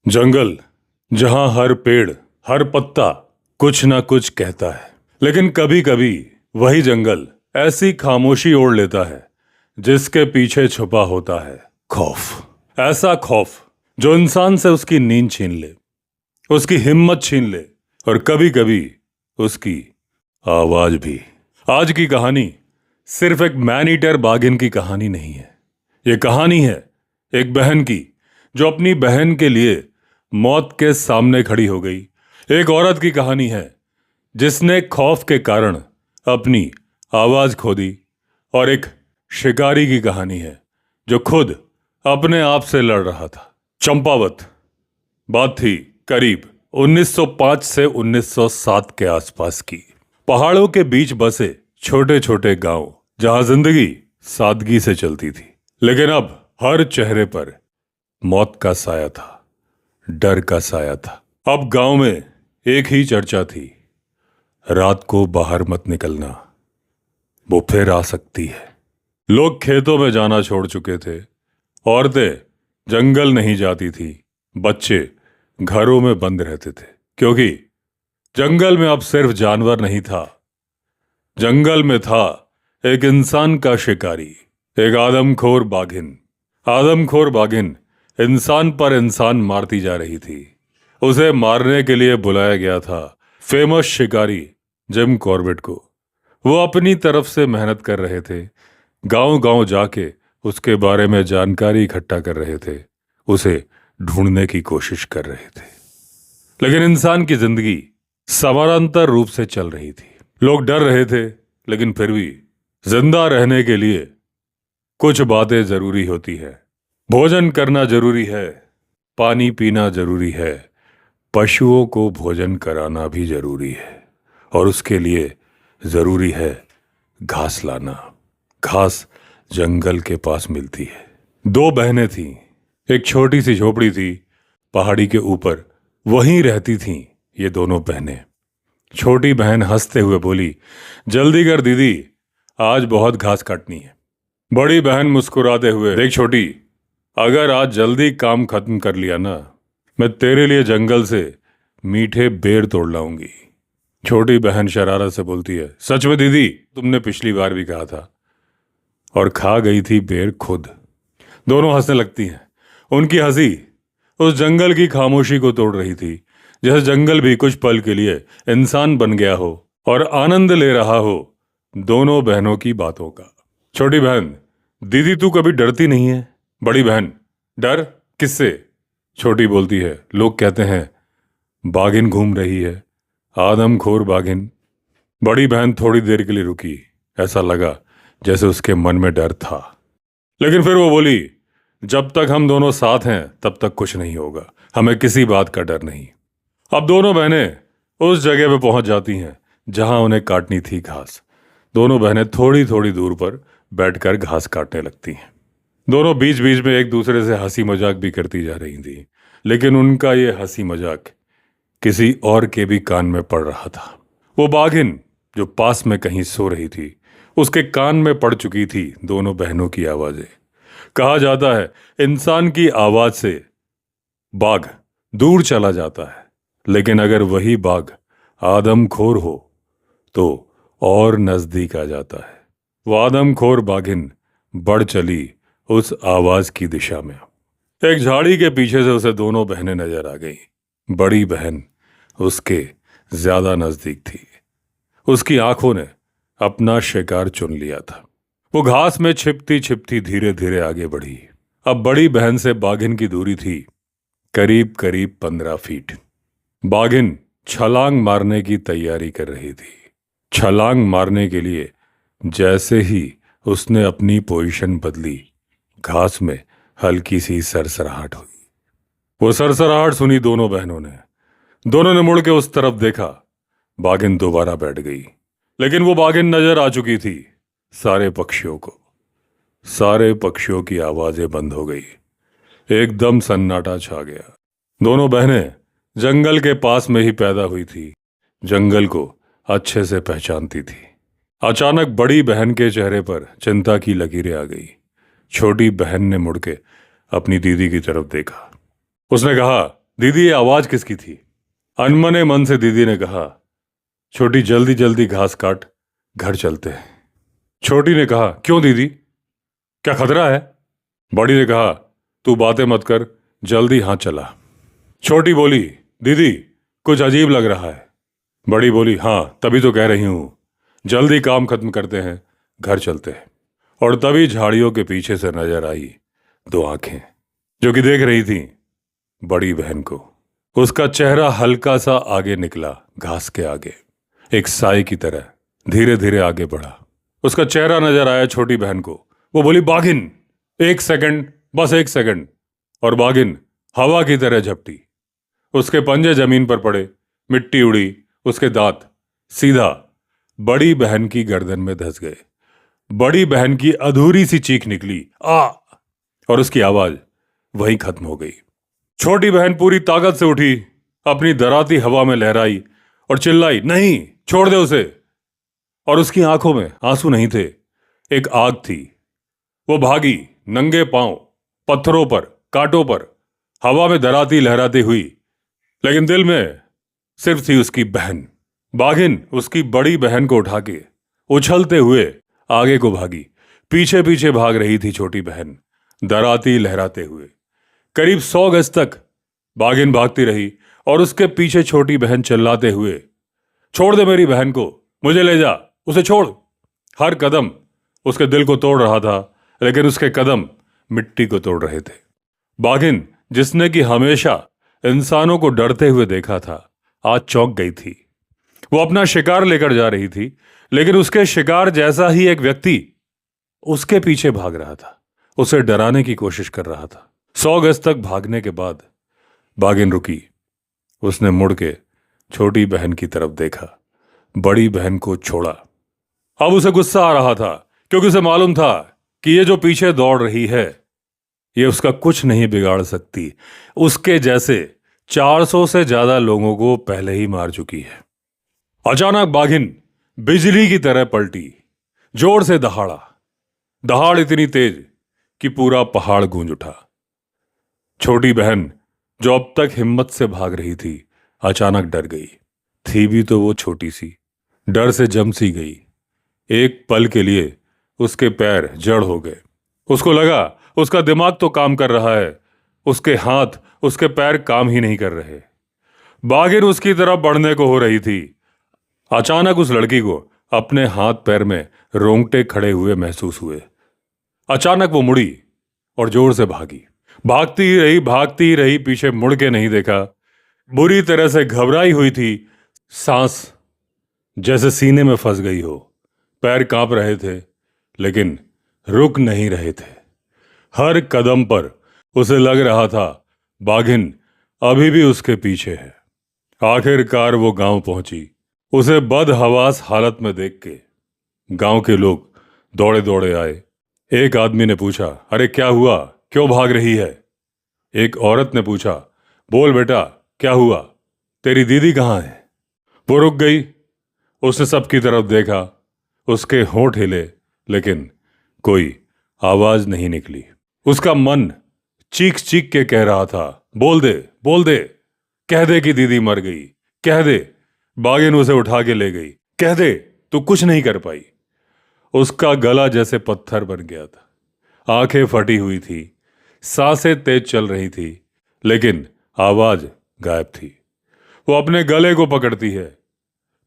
जंगल जहां हर पेड़ हर पत्ता कुछ ना कुछ कहता है, लेकिन कभी कभी वही जंगल ऐसी खामोशी ओढ़ लेता है जिसके पीछे छुपा होता है खौफ। ऐसा खौफ जो इंसान से उसकी नींद छीन ले, उसकी हिम्मत छीन ले और कभी कभी उसकी आवाज भी। आज की कहानी सिर्फ एक मैन ईटर बाघिन की कहानी नहीं है। ये कहानी है एक बहन की जो अपनी बहन के लिए मौत के सामने खड़ी हो गई। एक औरत की कहानी है जिसने खौफ के कारण अपनी आवाज खो दी। और एक शिकारी की कहानी है जो खुद अपने आप से लड़ रहा था। चंपावत बात थी करीब 1905 से 1907 के आसपास की। पहाड़ों के बीच बसे छोटे छोटे गांव जहां जिंदगी सादगी से चलती थी, लेकिन अब हर चेहरे पर मौत का साया था, डर का साया था। अब गांव में एक ही चर्चा थी, रात को बाहर मत निकलना, वो फिर आ सकती है। लोग खेतों में जाना छोड़ चुके थे, औरतें जंगल नहीं जाती थी, बच्चे घरों में बंद रहते थे, क्योंकि जंगल में अब सिर्फ जानवर नहीं था, जंगल में था एक इंसान का शिकारी, एक आदमखोर बाघिन। आदमखोर बाघिन इंसान पर इंसान मारती जा रही थी। उसे मारने के लिए बुलाया गया था फेमस शिकारी जिम कॉर्बेट को। वो अपनी तरफ से मेहनत कर रहे थे, गांव गांव जाके उसके बारे में जानकारी इकट्ठा कर रहे थे, उसे ढूंढने की कोशिश कर रहे थे। लेकिन इंसान की जिंदगी समानांतर रूप से चल रही थी। लोग डर रहे थे, लेकिन फिर भी जिंदा रहने के लिए कुछ बातें जरूरी होती है। भोजन करना जरूरी है, पानी पीना जरूरी है, पशुओं को भोजन कराना भी जरूरी है, और उसके लिए जरूरी है घास लाना। घास जंगल के पास मिलती है। दो बहनें थीं, एक छोटी सी झोपड़ी थी पहाड़ी के ऊपर, वहीं रहती थीं ये दोनों बहनें। छोटी बहन हंसते हुए बोली, जल्दी कर दीदी, आज बहुत घास काटनी है। बड़ी बहन मुस्कुराते हुए, देख छोटी, अगर आज जल्दी काम खत्म कर लिया ना, मैं तेरे लिए जंगल से मीठे बेर तोड़ लाऊंगी। छोटी बहन शरारत से बोलती है, सच में दीदी, तुमने पिछली बार भी कहा था, और खा गई थी बेर खुद। दोनों हंसने लगती हैं। उनकी हंसी उस जंगल की खामोशी को तोड़ रही थी, जैसे जंगल भी कुछ पल के लिए इंसान बन गया हो और आनंद ले रहा हो दोनों बहनों की बातों का। छोटी बहन, दीदी तू कभी डरती नहीं है? बड़ी बहन, डर किससे? छोटी बोलती है, लोग कहते हैं बाघिन घूम रही है, आदमखोर बाघिन। बड़ी बहन थोड़ी देर के लिए रुकी, ऐसा लगा जैसे उसके मन में डर था, लेकिन फिर वो बोली, जब तक हम दोनों साथ हैं तब तक कुछ नहीं होगा, हमें किसी बात का डर नहीं। अब दोनों बहनें उस जगह पे पहुंच जाती हैं जहां उन्हें काटनी थी घास। दोनों बहनें थोड़ी थोड़ी दूर पर बैठकर घास काटने लगती हैं। दोनों बीच बीच में एक दूसरे से हंसी मजाक भी करती जा रही थी, लेकिन उनका ये हंसी मजाक किसी और के भी कान में पड़ रहा था। वो बाघिन जो पास में कहीं सो रही थी, उसके कान में पड़ चुकी थी दोनों बहनों की आवाजें। कहा जाता है इंसान की आवाज से बाघ दूर चला जाता है, लेकिन अगर वही बाघ आदमखोर हो तो और नजदीक आ जाता है। वो आदमखोर बाघिन बढ़ चली उस आवाज की दिशा में। एक झाड़ी के पीछे से उसे दोनों बहनें नजर आ गई। बड़ी बहन उसके ज्यादा नजदीक थी। उसकी आंखों ने अपना शिकार चुन लिया था। वो घास में छिपती छिपती धीरे धीरे आगे बढ़ी। अब बड़ी बहन से बाघिन की दूरी थी करीब करीब 15 फीट। बाघिन छलांग मारने की तैयारी कर रही थी। छलांग मारने के लिए जैसे ही उसने अपनी पोजीशन बदली, घास में हल्की सी सरसराहट हुई। वो सरसराहट सुनी दोनों बहनों ने। दोनों ने मुड़ के उस तरफ देखा। बाघिन दोबारा बैठ गई, लेकिन वो बाघिन नजर आ चुकी थी सारे पक्षियों को। सारे पक्षियों की आवाजें बंद हो गई। एकदम सन्नाटा छा गया। दोनों बहनें जंगल के पास में ही पैदा हुई थी, जंगल को अच्छे से पहचानती थी। अचानक बड़ी बहन के चेहरे पर चिंता की लकीरें आ गई। छोटी बहन ने मुड़ के अपनी दीदी की तरफ देखा। उसने कहा, दीदी, ये आवाज किसकी थी? अनमने मन से दीदी ने कहा, छोटी, जल्दी जल्दी घास काट, घर चलते हैं। छोटी ने कहा, क्यों दीदी, क्या खतरा है? बड़ी ने कहा, तू बातें मत कर, जल्दी हाथ चला। छोटी बोली, दीदी कुछ अजीब लग रहा है। बड़ी बोली, हाँ तभी तो कह रही हूं, जल्दी काम खत्म करते हैं, घर चलते हैं। और तभी झाड़ियों के पीछे से नजर आई दो आंखें, जो कि देख रही थी बड़ी बहन को। उसका चेहरा हल्का सा आगे निकला, घास के आगे, एक साए की तरह धीरे धीरे आगे बढ़ा। उसका चेहरा नजर आया छोटी बहन को। वो बोली, बाघिन, एक सेकंड, बस एक सेकंड। और बाघिन हवा की तरह झपटी। उसके पंजे जमीन पर पड़े, मिट्टी उड़ी, उसके दांत सीधा बड़ी बहन की गर्दन में धंस गए। बड़ी बहन की अधूरी सी चीख निकली, आ, और उसकी आवाज वहीं खत्म हो गई। छोटी बहन पूरी ताकत से उठी, अपनी दराती हवा में लहराई और चिल्लाई, नहीं, छोड़ दे उसे। और उसकी आंखों में आंसू नहीं थे, एक आग थी। वो भागी नंगे पांव, पत्थरों पर, कांटों पर, हवा में दराती लहराती हुई, लेकिन दिल में सिर्फ थी उसकी बहन। बाघिन उसकी बड़ी बहन को उठा के उछलते हुए आगे को भागी। पीछे पीछे भाग रही थी छोटी बहन, दराती लहराते हुए। करीब 100 गज तक बाघिन भागती रही और उसके पीछे छोटी बहन चिल्लाते हुए, छोड़ दे मेरी बहन को, मुझे ले जा, उसे छोड़। हर कदम उसके दिल को तोड़ रहा था, लेकिन उसके कदम मिट्टी को तोड़ रहे थे। बाघिन, जिसने कि हमेशा इंसानों को डरते हुए देखा था, आज चौंक गई थी। वो अपना शिकार लेकर जा रही थी, लेकिन उसके शिकार जैसा ही एक व्यक्ति उसके पीछे भाग रहा था, उसे डराने की कोशिश कर रहा था। 100 गज तक भागने के बाद बाघिन रुकी। उसने मुड़ के छोटी बहन की तरफ देखा, बड़ी बहन को छोड़ा। अब उसे गुस्सा आ रहा था, क्योंकि उसे मालूम था कि ये जो पीछे दौड़ रही है, ये उसका कुछ नहीं बिगाड़ सकती। उसके जैसे 400 से ज्यादा लोगों को पहले ही मार चुकी है। अचानक बाघिन बिजली की तरह पलटी, जोर से दहाड़ा। दहाड़ इतनी तेज कि पूरा पहाड़ गूंज उठा। छोटी बहन, जो अब तक हिम्मत से भाग रही थी, अचानक डर गई। थी भी तो वो छोटी सी, डर से जम सी गई। एक पल के लिए उसके पैर जड़ हो गए। उसको लगा उसका दिमाग तो काम कर रहा है, उसके हाथ, उसके पैर काम ही नहीं कर रहे। बाघिन उसकी तरफ बढ़ने को हो रही थी। अचानक उस लड़की को अपने हाथ पैर में रोंगटे खड़े हुए महसूस हुए। अचानक वो मुड़ी और जोर से भागी। भागती ही रही, पीछे मुड़ के नहीं देखा। बुरी तरह से घबराई हुई थी, सांस जैसे सीने में फंस गई हो। पैर कांप रहे थे, लेकिन रुक नहीं रहे थे। हर कदम पर उसे लग रहा था बाघिन अभी भी उसके पीछे है। आखिरकार वो गांव पहुंची। उसे बदहवास हालत में देख के गांव के लोग दौड़े दौड़े आए। एक आदमी ने पूछा, अरे क्या हुआ, क्यों भाग रही है? एक औरत ने पूछा, बोल बेटा, क्या हुआ, तेरी दीदी कहाँ है? वो रुक गई। उसने सबकी तरफ देखा, उसके होंठ हिले, लेकिन कोई आवाज नहीं निकली। उसका मन चीख चीख के कह रहा था, बोल दे, बोल दे, कह दे कि दीदी मर गई, कह दे। बाघिन उसे उठा के ले गई, कह दे तू कुछ नहीं कर पाई। उसका गला जैसे पत्थर बन गया था, आंखें फटी हुई थी, सांसें तेज चल रही थी, लेकिन आवाज गायब थी। वो अपने गले को पकड़ती है,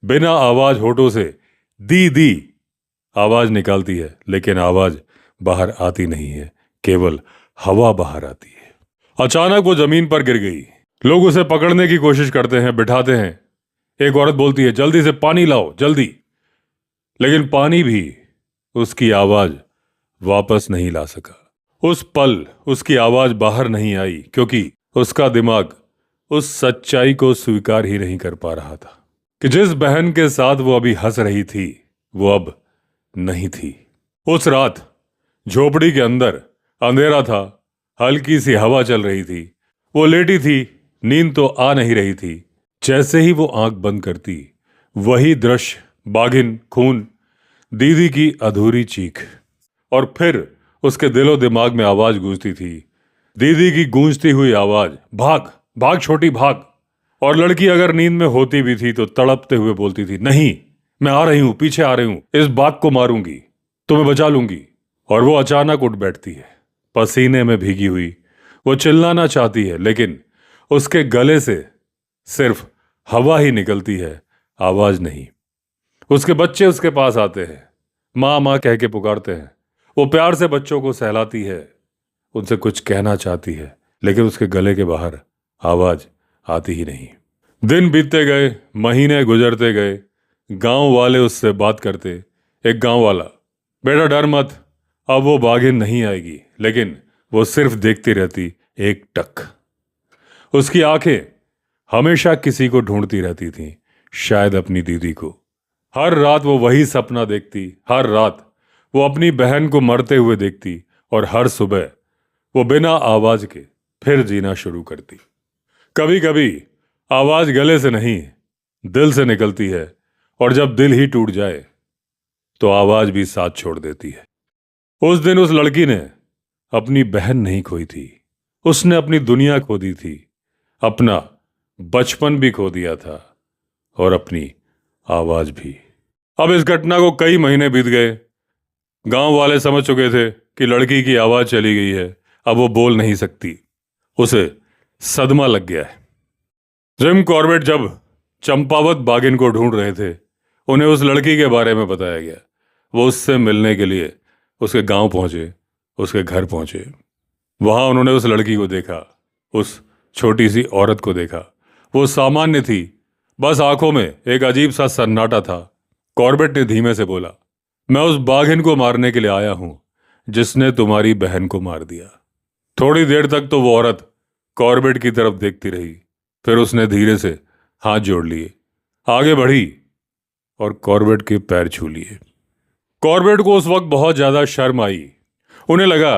बिना आवाज होठों से दी दी आवाज निकालती है, लेकिन आवाज बाहर आती नहीं है, केवल हवा बाहर आती है। अचानक वो जमीन पर गिर गई। लोग उसे पकड़ने की कोशिश करते हैं, बिठाते हैं। एक औरत बोलती है, जल्दी से पानी लाओ, जल्दी। लेकिन पानी भी उसकी आवाज वापस नहीं ला सका। उस पल उसकी आवाज बाहर नहीं आई, क्योंकि उसका दिमाग उस सच्चाई को स्वीकार ही नहीं कर पा रहा था कि जिस बहन के साथ वो अभी हंस रही थी, वो अब नहीं थी। उस रात झोपड़ी के अंदर अंधेरा था, हल्की सी हवा चल रही थी। वो लेटी थी, नींद तो आ नहीं रही थी। जैसे ही वो आंख बंद करती, वही दृश्य, बाघिन, खून, दीदी की अधूरी चीख, और फिर उसके दिलो दिमाग में आवाज गूंजती थी, दीदी की गूंजती हुई आवाज, भाग भाग छोटी भाग। और लड़की अगर नींद में होती भी थी तो तड़पते हुए बोलती थी, नहीं, मैं आ रही हूं, पीछे आ रही हूं, इस बाघ को मारूंगी, तुम्हें बचा लूंगी। और वो अचानक उठ बैठती है, पसीने में भीगी हुई। वो चिल्लाना चाहती है, लेकिन उसके गले से सिर्फ हवा ही निकलती है, आवाज नहीं। उसके बच्चे उसके पास आते हैं, माँ माँ कह के पुकारते हैं। वो प्यार से बच्चों को सहलाती है, उनसे कुछ कहना चाहती है, लेकिन उसके गले के बाहर आवाज आती ही नहीं। दिन बीतते गए, महीने गुजरते गए। गांव वाले उससे बात करते। एक गांव वाला, बेटा डर मत, अब वो बाघिन नहीं आएगी। लेकिन वो सिर्फ देखती रहती, एक टक। उसकी आंखें हमेशा किसी को ढूंढती रहती थीं, शायद अपनी दीदी को। हर रात वो वही सपना देखती, हर रात वो अपनी बहन को मरते हुए देखती, और हर सुबह वो बिना आवाज के फिर जीना शुरू करती। कभी कभी आवाज गले से नहीं, दिल से निकलती है, और जब दिल ही टूट जाए तो आवाज भी साथ छोड़ देती है। उस दिन उस लड़की ने अपनी बहन नहीं खोई थी, उसने अपनी दुनिया खो दी थी, अपना बचपन भी खो दिया था, और अपनी आवाज भी। अब इस घटना को कई महीने बीत गए। गांव वाले समझ चुके थे कि लड़की की आवाज चली गई है, अब वो बोल नहीं सकती। उसे सदमा लग गया है। जिम कॉर्बेट जब चंपावत बागिन को ढूंढ रहे थे, उन्हें उस लड़की के बारे में बताया गया। वो उससे मिलने के लिए उसके गांव पहुंचे, उसके घर पहुंचे। वहां उन्होंने उस लड़की को देखा, उस छोटी सी औरत को देखा। वो सामान्य थी, बस आंखों में एक अजीब सा सन्नाटा था। कॉर्बेट ने धीमे से बोला, मैं उस बाघिन को मारने के लिए आया हूं जिसने तुम्हारी बहन को मार दिया। थोड़ी देर तक तो वो औरत कॉर्बेट की तरफ देखती रही, फिर उसने धीरे से हाथ जोड़ लिए, आगे बढ़ी और कॉर्बेट के पैर छू लिए। कॉर्बेट को उस वक्त बहुत ज्यादा शर्म आई। उन्हें लगा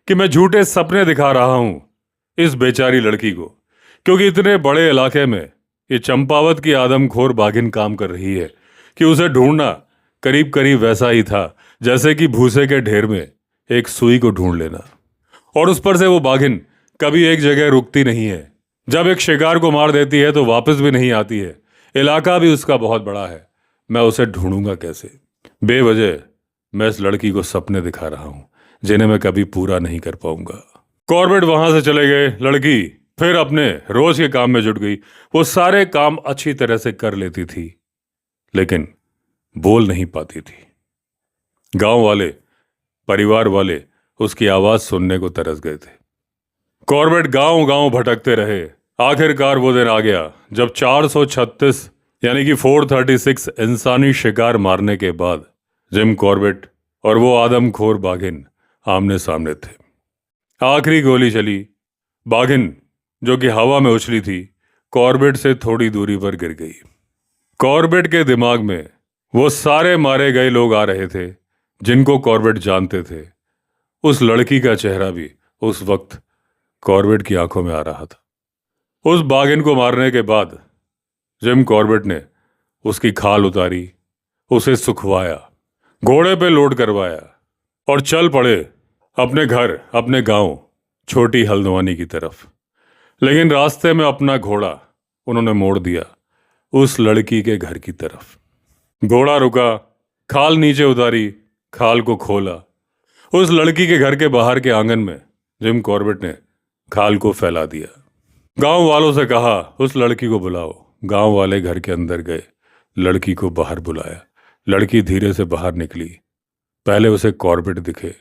कि मैं झूठे सपने दिखा रहा हूं इस बेचारी लड़की को, क्योंकि इतने बड़े इलाके में ये चंपावत की आदमखोर बाघिन काम कर रही है कि उसे ढूंढना करीब करीब वैसा ही था जैसे कि भूसे के ढेर में एक सुई को ढूंढ लेना। और उस पर से वो बाघिन कभी एक जगह रुकती नहीं है। जब एक शिकार को मार देती है तो वापस भी नहीं आती है। इलाका भी उसका बहुत बड़ा है। मैं उसे ढूंढूंगा कैसे? बेवजह मैं इस लड़की को सपने दिखा रहा हूं जिन्हें मैं कभी पूरा नहीं कर पाऊंगा। कॉर्बेट वहां से चले गए। लड़की फिर अपने रोज के काम में जुट गई। वो सारे काम अच्छी तरह से कर लेती थी, लेकिन बोल नहीं पाती थी। गांव वाले, परिवार वाले उसकी आवाज सुनने को तरस गए थे। कॉर्बेट गांव गांव भटकते रहे। आखिरकार वो दिन आ गया जब 436 यानी कि 436 इंसानी शिकार मारने के बाद जिम कॉर्बेट और वो आदमखोर बाघिन आमने सामने थे। आखिरी गोली चली। बाघिन, जो कि हवा में उछली थी, कॉर्बेट से थोड़ी दूरी पर गिर गई। कॉर्बेट के दिमाग में वो सारे मारे गए लोग आ रहे थे जिनको कॉर्बेट जानते थे। उस लड़की का चेहरा भी उस वक्त कॉर्बेट की आंखों में आ रहा था। उस बाघिन को मारने के बाद जिम कॉर्बेट ने उसकी खाल उतारी, उसे सुखवाया, घोड़े पे लोड करवाया और चल पड़े अपने घर, अपने गांव छोटी हल्द्वानी की तरफ। लेकिन रास्ते में अपना घोड़ा उन्होंने मोड़ दिया उस लड़की के घर की तरफ। घोड़ा रुका, खाल नीचे उतारी, खाल को खोला। उस लड़की के घर के बाहर के आंगन में जिम कॉर्बेट ने खाल को फैला दिया। गांव वालों से कहा, उस लड़की को बुलाओ। गांव वाले घर के अंदर गए, लड़की को बाहर बुलाया। लड़की धीरे से बाहर निकली। पहले उसे कॉर्बेट दिखे,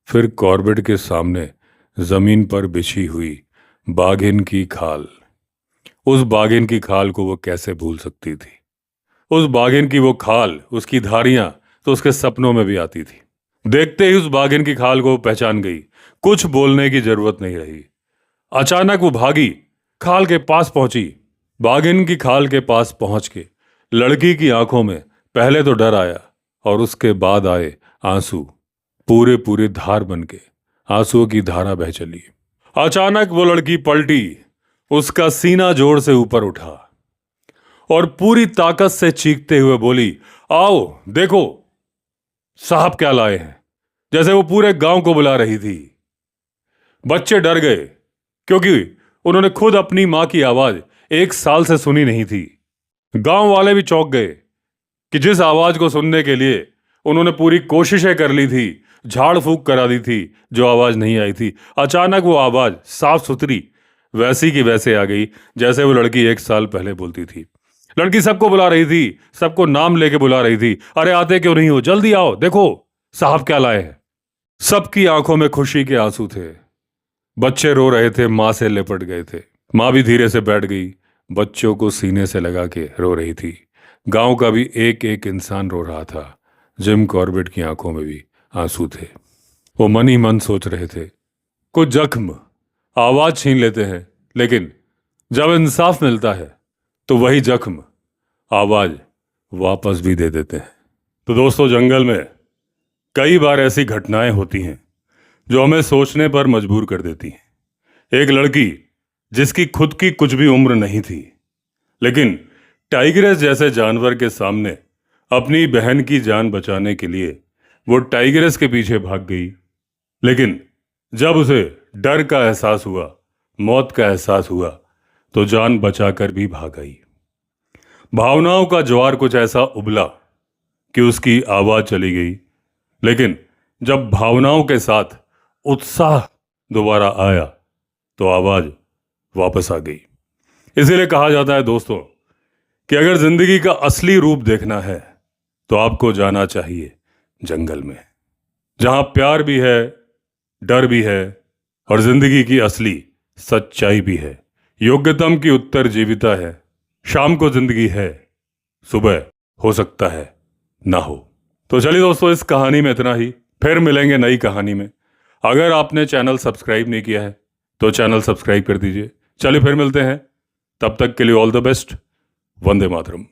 फिर कॉर्बेट के सामने जमीन पर बिछी हुई बाघिन की खाल। उस बाघिन की खाल को वो कैसे भूल सकती थी? उस बाघिन की वो खाल, उसकी धारियां तो उसके सपनों में भी आती थी। देखते ही उस बाघिन की खाल को पहचान गई। कुछ बोलने की जरूरत नहीं रही। अचानक वो भागी, खाल के पास पहुंची। बाघिन की खाल के पास पहुंच के लड़की की आंखों में पहले तो डर आया और उसके बाद आए आंसू। पूरे पूरे धार बन के आंसुओं की धारा बह चली। अचानक वो लड़की पलटी, उसका सीना जोर से ऊपर उठा और पूरी ताकत से चीखते हुए बोली, आओ देखो साहब क्या लाए हैं। जैसे वो पूरे गांव को बुला रही थी। बच्चे डर गए क्योंकि उन्होंने खुद अपनी मां की आवाज 1 साल से सुनी नहीं थी। गांव वाले भी चौंक गए कि जिस आवाज को सुनने के लिए उन्होंने पूरी कोशिशें कर ली थी, झाड़ फूक करा दी थी, जो आवाज नहीं आई थी, अचानक वो आवाज साफ सुथरी वैसी की वैसे आ गई जैसे वो लड़की 1 साल पहले बोलती थी। लड़की सबको बुला रही थी, सबको नाम लेके बुला रही थी। अरे आते क्यों नहीं हो, जल्दी आओ, देखो साहब क्या लाए हैं। सबकी आंखों में खुशी के आंसू थे। बच्चे रो रहे थे, मां से लिपट गए थे। मां भी धीरे से बैठ गई, बच्चों को सीने से लगा के रो रही थी। गांव का भी एक एक इंसान रो रहा था। जिम कॉर्बेट की आंखों में भी आंसू थे। वो मन ही मन सोच रहे थे, कुछ जख्म आवाज छीन लेते हैं, लेकिन जब इंसाफ मिलता है तो वही जख्म आवाज वापस भी दे देते हैं। तो दोस्तों, जंगल में कई बार ऐसी घटनाएं होती हैं जो हमें सोचने पर मजबूर कर देती हैं। एक लड़की जिसकी खुद की कुछ भी उम्र नहीं थी, लेकिन टाइग्रेस जैसे जानवर के सामने अपनी बहन की जान बचाने के लिए वो टाइग्रेस के पीछे भाग गई। लेकिन जब उसे डर का एहसास हुआ, मौत का एहसास हुआ, तो जान बचाकर भी भाग आई। भावनाओं का ज्वार कुछ ऐसा उबला कि उसकी आवाज चली गई, लेकिन जब भावनाओं के साथ उत्साह दोबारा आया तो आवाज वापस आ गई। इसीलिए कहा जाता है दोस्तों कि अगर जिंदगी का असली रूप देखना है तो आपको जाना चाहिए जंगल में, जहां प्यार भी है, डर भी है और जिंदगी की असली सच्चाई भी है। योग्यतम की उत्तर जीविता है। शाम को जिंदगी है, सुबह हो सकता है ना हो। तो चलिए दोस्तों, इस कहानी में इतना ही। फिर मिलेंगे नई कहानी में। अगर आपने चैनल सब्सक्राइब नहीं किया है तो चैनल सब्सक्राइब कर दीजिए। चलिए फिर मिलते हैं, तब तक के लिए all the best. Vande Mataram.